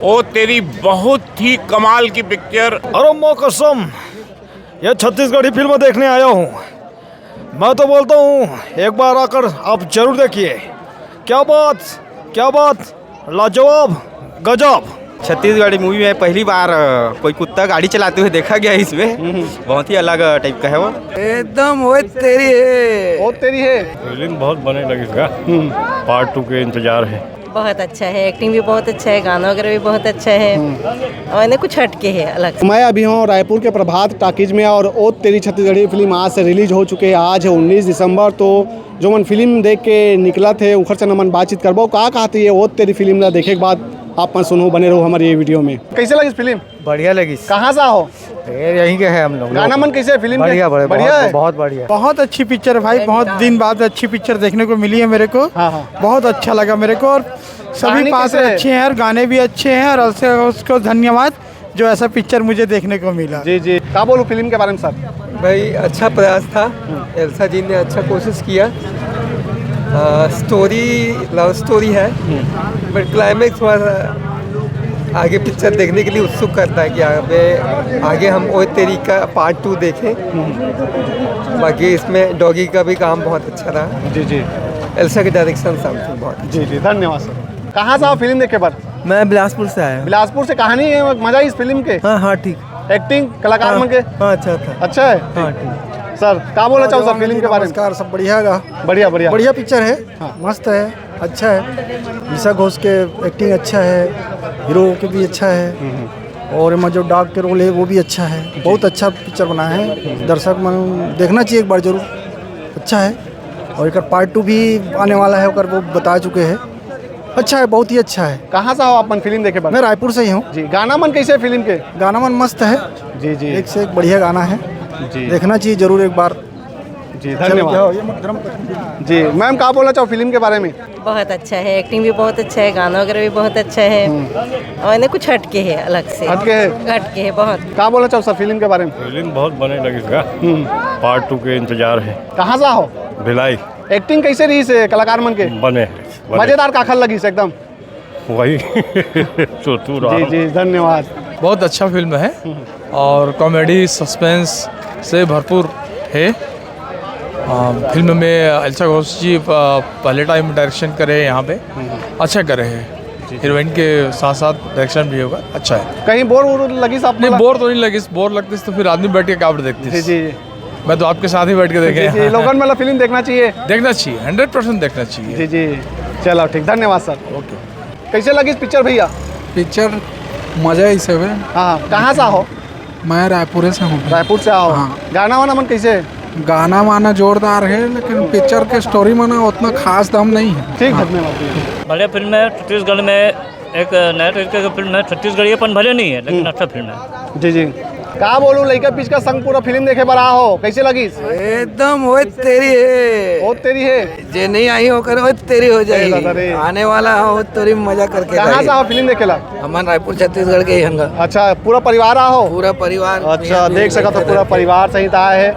ओ तेरी बहुत ही कमाल की पिक्चर। अरे मो कसम, ये छत्तीसगढ़ी फिल्म देखने आया हूँ। मैं तो बोलता हूँ एक बार आकर आप जरूर देखिए। क्या बात, लाजवाब, गजब। छत्तीसगढ़ी मूवी में पहली बार कोई कुत्ता गाड़ी चलाते हुए देखा गया इसमें। बहुत ही अलग टाइप का है वो। एकदम वो तेरी है। फिल्म बहुत बने लगी इसका। पार्ट 2 के इंतजार है। बहुत अच्छा है, एक्टिंग भी बहुत अच्छा है, गाना वगैरह भी बहुत अच्छा है और इन्हें कुछ हटके है अलग से। मैं अभी हूँ रायपुर के प्रभात टाकीज में और ओ तेरी छत्तीसगढ़ी फिल्म आज से रिलीज हो चुके हैं। आज है 19 दिसंबर। तो जो मन फिल्म देख के निकला थे उखर से नमन बातचीत करबो का कहती है ओ तेरी फिल्म ला देखे के बाद आप मन सुनो बने रहो हमारी ये वीडियो में। कैसे लगी फिल्म? बढ़िया लगी। कहाँ से हो? यहीं के है हम लोग। गाना मन कैसे है फिल्म? बढ़िया है, बहुत बढ़िया। बहुत अच्छी पिक्चर है भाई, बहुत दिन बाद अच्छी पिक्चर देखने को मिली है मेरे को। हाँ। बहुत अच्छा लगा मेरे को और सभी पात्र अच्छे हैं और गाने भी अच्छे हैं और उसको धन्यवाद जो ऐसा पिक्चर मुझे देखने को मिला। जी क्या बोलूँ फिल्म के बारे में सर? भाई अच्छा प्रयास था, एल्सा जी ने अच्छा कोशिश किया। स्टोरी लव स्टोरी है बट क्लाइमेक्स थोड़ा आगे पिक्चर देखने के लिए उत्सुक करता है कि आगे हम ओ तेरी का पार्ट 2 देखें। बाकी इसमें डॉगी का भी काम बहुत अच्छा रहा। जी एल्सा के डायरेक्शन समथिंग बहुत। जी धन्यवाद सर। कहाँ से आओ फिल्म देखे पर? मैं बिलासपुर से आया। बिलासपुर से। कहानी है मजा इस फिल्म के? हाँ ठीक। एक्टिंग कलाकार मन के? हाँ अच्छा था। अच्छा है। हाँ ठीक। सर क्या बोला चाहो सर फिल्म के बारे में? नमस्कार, सब बढ़िया गा। बढ़िया पिक्चर है। मस्त है, अच्छा है। ईशा घोष के एक्टिंग अच्छा है, हीरो के भी अच्छा है और मैं जो डॉग के रोल है वो भी अच्छा है। बहुत अच्छा पिक्चर बना है, दर्शक मन देखना चाहिए एक बार जरूर। अच्छा है और एक पार्ट 2 भी आने वाला है और वो बता चुके हैं। अच्छा है, बहुत ही अच्छा है। कहाँ से हो आप मन फिल्म देखे पर? मैं रायपुर से ही हूँ जी। गाना मन कैसे है फिल्म के? गाना मन मस्त है जी एक से एक बढ़िया गाना है जी। देखना चाहिए जरूर एक बार। जी धन्यवाद। जी मैम क्या बोलना चाहो फिल्म के बारे में? बहुत अच्छा है, एक्टिंग भी बहुत अच्छा है, गाना वगैरह भी बहुत अच्छा है और इन्हें कुछ हटके है अलग से। हटके है बहुत। क्या बोलना चाहो सर फिल्म के बारे में? फिल्म बहुत बने लगी इसका। पार्ट 2 के इंतजार है। कहाँ से हो? भिलाई। एक्टिंग कैसे रही से कलाकार मन के? बने मजेदार काखल लगी से एकदम वही। जी धन्यवाद। बहुत अच्छा फिल्म है और कॉमेडी सस्पेंस से भरपूर है। फिल्म में एल्सा घोष जी पहले टाइम डायरेक्शन करे हैं, यहाँ पे अच्छा करे हैं। हीरोइन के साथ साथ डायरेक्शन भी होगा, अच्छा है। कहीं बोर लगी साहब? नहीं बोर तो नहीं लगी। बोर लगती तो फिर आदमी बैठ के क्या देखते। जी मैं तो आपके साथ ही बैठ के देखे। लोगन मतलब फिल्म देखना चाहिए। 100% देखना चाहिए। जी चलो ठीक, धन्यवाद सर। ओके। कैसे लगी पिक्चर भैया? पिक्चर मजा ही सब है। हाँ कहाँ से हो? मैं रायपुर से हूँ। रायपुर से आओ। गाना वाना मन कैसे है? गाना वाना जोरदार है लेकिन पिक्चर के स्टोरी माना उतना खास दम नहीं है। ठीक, धन्यवाद। बढ़िया फिल्म है। छत्तीसगढ़ में एक नया तरीके की फिल्म है। छत्तीसगढ़ीपन भले नहीं है लेकिन अच्छा फिल्म है। जी क्या बोलूं लड़का पीछ का संग पूरा फिल्म देखे पर आ हो। कैसे लगी? एकदम वो तेरी है। जे नहीं आई होकर वो तेरी हो जाएगी। आने वाला हो तेरी मजा करके। कहाँ से आओ फिल्म देखेला? हमारे रायपुर छत्तीसगढ़ के ही हंगा। अच्छा पूरा परिवार आओ? पूरा परिवार। अच्छा देख सका तो पूरा परिवार सहित आया है।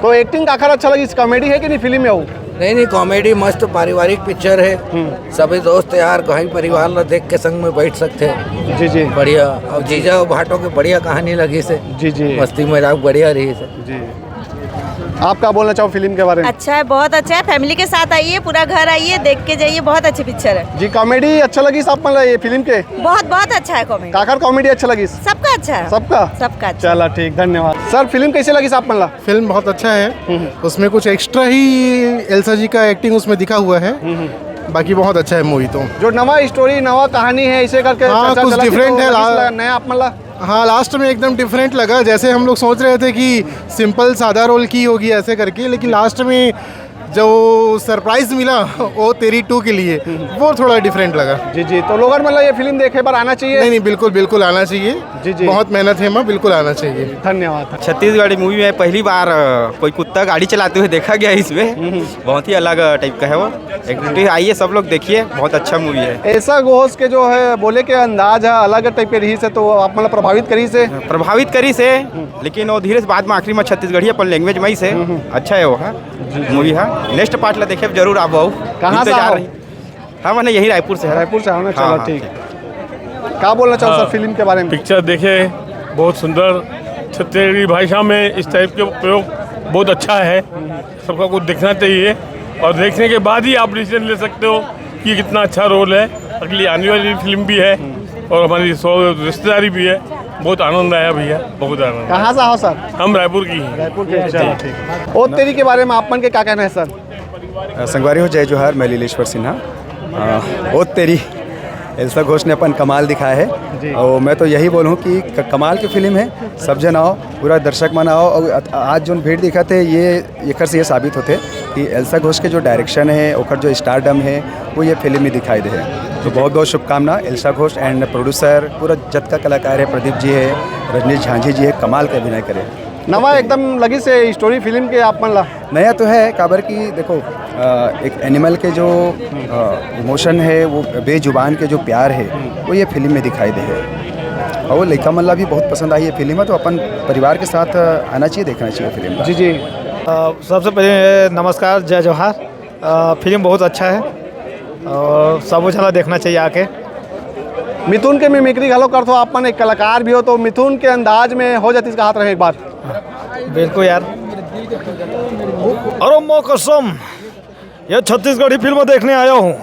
तो एक्टिंग आखिर अच्छा लगी? कॉमेडी है कि नहीं फिल्म में? वो नहीं कॉमेडी मस्त पारिवारिक पिक्चर है। सभी दोस्त यार कहीं परिवार ला देख के संग में बैठ सकते हैं। जी बढ़िया। और जीजा और भाटो की बढ़िया कहानी लगी से। जी मस्ती मजाक बढ़िया रही से। जी आप क्या बोलना चाहो फिल्म के बारे में? अच्छा है, बहुत अच्छा है। फैमिली के साथ आइए, पूरा घर आइए, देख के जाइए। बहुत अच्छी पिक्चर है जी। कॉमेडी अच्छा लगी सब मतलब ये फिल्म के? बहुत अच्छा है कॉमेडी। काकर कॉमेडी अच्छा लगी? सबका अच्छा है। सबका अच्छा। चला ठीक, धन्यवाद सर। फिल्म कैसे लगी साहब मतलब? फिल्म बहुत अच्छा है। उसमें कुछ एक्स्ट्रा ही एल्सा जी का एक्टिंग उसमें दिखा हुआ है। बाकी बहुत अच्छा है मूवी। तो जो नवा स्टोरी नवा कहानी है इसे करके कुछ डिफरेंट है नया आप मतलब। हाँ लास्ट में एकदम डिफरेंट लगा। जैसे हम लोग सोच रहे थे कि सिंपल सादा रोल की होगी ऐसे करके, लेकिन लास्ट में जो सरप्राइज मिला वो तेरी 2 के लिए वो थोड़ा डिफरेंट लगा। जी तो लोगों मतलब ये फिल्म देखे पर आना चाहिए? नहीं बिल्कुल आना चाहिए। जी बहुत मेहनत है माँ, बिल्कुल आना चाहिए। धन्यवाद। छत्तीसगढ़ी मूवी में पहली बार कोई कुत्ता गाड़ी चलाते हुए देखा गया इसमें। बहुत ही अलग टाइप का है वो। एक्टिंग आइए सब लोग देखिए, बहुत अच्छा मूवी है। ऐसा घोष के जो है बोले के अंदाज है अलग टाइप के रही से, तो आप मतलब प्रभावित करी से लेकिन वो धीरे से बाद में आखिरी में छत्तीसगढ़ी अपन लैंग्वेज में ही से अच्छा है वो है मूवी है। नेक्स्ट पार्ट ला देखे जरूर आप। कहाँ से जा रही? हाँ मैंने यही रायपुर से है। रायपुर से आओ ना। चलो ठीक। क्या बोलना चाहो सर फिल्म के बारे में? पिक्चर देखे, बहुत सुंदर, छत्तीसगढ़ी भाषा में इस टाइप के प्रयोग बहुत अच्छा है, सबका कुछ देखना चाहिए और देखने के बाद ही आप डिसीजन ले सकते हो कि कितना अच्छा रोल है। अगली आने वाली फिल्म भी है और हमारी रिश्तेदारी भी है। बहुत आनंद आया भैया, बहुत आनंद। कहाँ से आओ सर? हम रायपुर की हैं। रायपुर के, चलो ठीक। ओ तेरी के बारे में आप मन के क्या कहना है सर? संगवारी हो, जय जोहार, मैं लीलेश्वर सिन्हा। ओ तेरी एल्सा घोष ने अपन कमाल दिखाया है और मैं तो यही बोलूँ कि कमाल की फिल्म है। सब जन आओ, पूरा दर्शक मन आओ और आज जो भीड़ दिखाते ये एक से ये साबित होते कि एल्सा घोष के जो डायरेक्शन है और जो स्टारडम है वो ये फिल्म में दिखाई दे है। तो बहुत बहुत शुभकामना एल्सा घोष एंड प्रोड्यूसर पूरा जत का कलाकार है, प्रदीप जी है, रजनीश झांझी जी है, कमाल का अभिनय करे। नवा एकदम लगी से स्टोरी फिल्म के आप मन ला नया तो है काबर की देखो एक एनिमल के जो इमोशन है वो बेजुबान के जो प्यार है वो ये फिल्म में दिखाई दे है और वो लड़का मल्ला भी बहुत पसंद आई ये फिल्म है। तो अपन परिवार के साथ आना चाहिए, देखना चाहिए फिल्म। जी जी सबसे पहले नमस्कार, जय जोहार। फिल्म बहुत अच्छा है और सब जना देखना चाहिए आके। मिथुन के मिमिक्री घलो करते हो, अपन एक कलाकार भी हो तो मिथुन के अंदाज में हो जाती इसका हाथ रहे एक बार। बिल्कुल यार, अरे मो कसम, ये छत्तीसगढ़ी फिल्म देखने आया हूँ।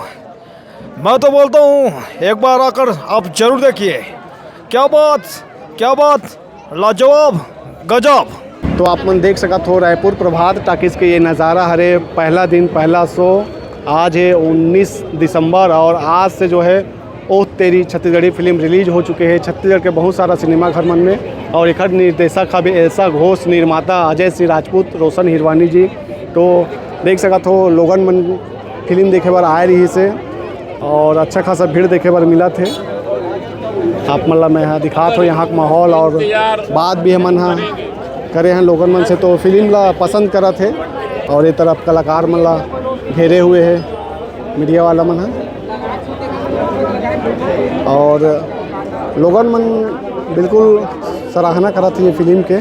मैं तो बोलता हूँ एक बार आकर आप जरूर देखिए। क्या बात, लाजवाब, गजब। तो आप मन देख सकत हो रायपुर प्रभात टाकीज के ये नज़ारा हरे। पहला दिन, पहला शो आज है 19 दिसंबर और आज से जो है ओ तेरी छत्तीसगढ़ी फिल्म रिलीज हो चुके हैं छत्तीसगढ़ के बहुत सारा सिनेमा घर मन में। और एक निर्देशक है एल्सा घोष, निर्माता अजय सिंह राजपूत, रोशन हिरवानी जी। तो देख सकत हो लोगन मन फिल्म देखे बार आए रही से और अच्छा खासा भीड़ देखे बार मिला थे। आप मतलब मैं यहाँ दिखात हो यहाँ का माहौल और बात भी हमन हाँ करे हैं लोगन मन से। तो फिल्म ला पसंद करा थे और ये तरफ कलाकार मन ला घेरे हुए है मीडिया वाला मन है और लोगन मन बिल्कुल सराहना करा थी ये फिल्म के।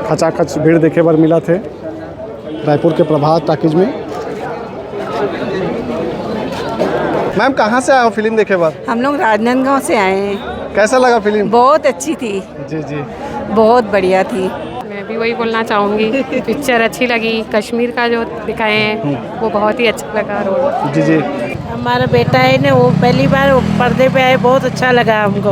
खचाखच भीड़ देखे बार मिला थे रायपुर के प्रभात टाकीज में। मैम कहाँ से आए हो फिल्म देखे बार? हम लोग राजनांदगांव से आए हैं। कैसा लगा फिल्म? बहुत अच्छी थी। जी जी बहुत बढ़िया थी। मैं भी वही बोलना चाहूँगी, पिक्चर अच्छी लगी। कश्मीर का जो दिखाए हैं वो बहुत ही अच्छा लगा रोल। जी जी हमारा बेटा है ना, वो पहली बार पर्दे पे आए, बहुत अच्छा लगा हमको।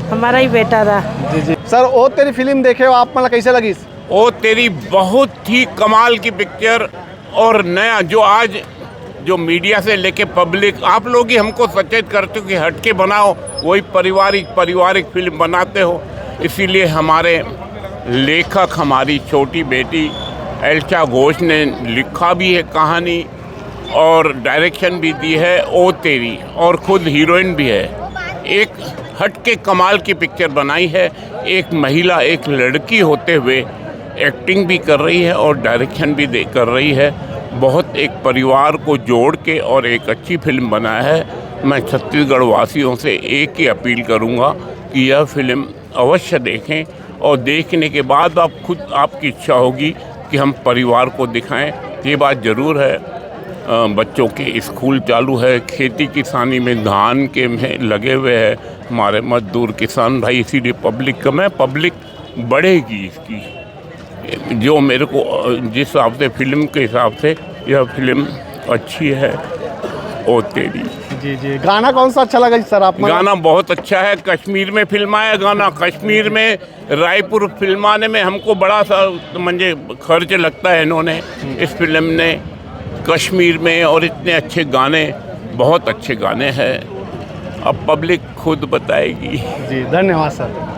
हमारा ही बेटा था। जी जी सर, ओ तेरी फिल्म देखे हो आप, मतलब कैसे लगी? ओ तेरी बहुत ही कमाल की पिक्चर और नया जो आज जो मीडिया से लेके पब्लिक आप लोग ही हमको सचेत करते हो कि हटके बनाओ, वही पारिवारिक फिल्म बनाते हो। इसीलिए हमारे लेखक हमारी छोटी बेटी एल्सा घोष ने लिखा भी है कहानी और डायरेक्शन भी दी है ओ तेरी, और खुद हीरोइन भी है। एक हटके कमाल की पिक्चर बनाई है। एक महिला, एक लड़की होते हुए एक्टिंग भी कर रही है और डायरेक्शन भी कर रही है। बहुत एक परिवार को जोड़ के और एक अच्छी फिल्म बनाया है। मैं छत्तीसगढ़ वासियों से एक ही अपील करूंगा कि यह फिल्म अवश्य देखें और देखने के बाद आप खुद आपकी इच्छा होगी कि हम परिवार को दिखाएं। ये बात ज़रूर है। बच्चों के स्कूल चालू है, खेती किसानी में धान के में लगे हुए हैं हमारे मजदूर किसान भाई। इसीलिए पब्लिक बढ़ेगी इसकी। जो मेरे को जिस हिसाब से फिल्म के हिसाब से यह फिल्म अच्छी है ओ तेरी। जी जी गाना कौन सा अच्छा लगा जी सर आप? गाना बहुत अच्छा है। कश्मीर में फिल्माया गाना, कश्मीर में रायपुर फिल्माने में हमको बड़ा सा मुझे खर्च लगता है इन्होंने इस फिल्म ने कश्मीर में। और इतने अच्छे गाने, बहुत अच्छे गाने हैं, अब पब्लिक खुद बताएगी। जी धन्यवाद सर।